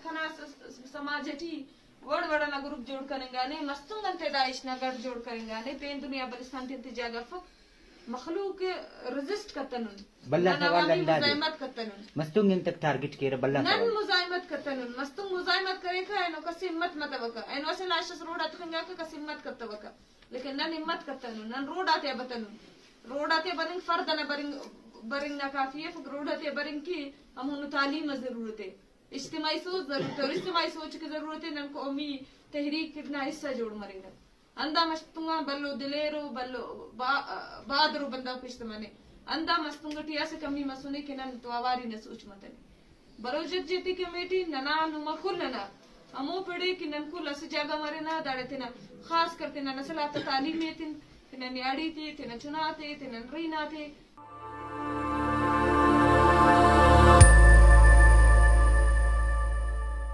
खना समाज T वड़ वड़ना group जोड़ करेंगे मस्तुंगंते दाइश ना गढ़ जोड़ करेंगे पेन दुनिया बलिस्तान ते जागफ मखलूक रेजिस्ट कतनुन बल्ला सवाल मुजाहिमत कतनुन मस्तुंग इन तक टारगेट केर बल्ला नन मुजाहिमत कतनुन मस्तुंग मुजाहिमत करे का एनो कसी हिम्मत मत वका एनो से लाशस रोड अतखंगा का कसी हिम्मत कत वका लेकिन नन हिम्मत कतनुन नन रोड आते बतनुन रोड आते बरिंग फर्द न बरिंग बरिंग ना काफी है रोड आते बरिंग की हम तालीम जरूरत है इज्तिमाई सोच जरूरत है और इज्तिमाई सोच की जरूरत है नन कौमी तहरीक कितना हिस्सा जोड़ मरेगा अंदा मस्तुंगा बल्लो दिलेरो बल्लो बादरो बंदा कुछ मने अंदा मस्तुंगा टिया से कमी मसुने के नन तो आवारी न सोच मतने बरोजत जेती कमेटी नना नुमा कुल नना अमो पड़े कि नन कुल अस जागा मारे ना दाड़े थे ना खास करते ना नस्ल आता तालीम में थे ना न्याड़ी थे ना चुनाते थे ना रीना थे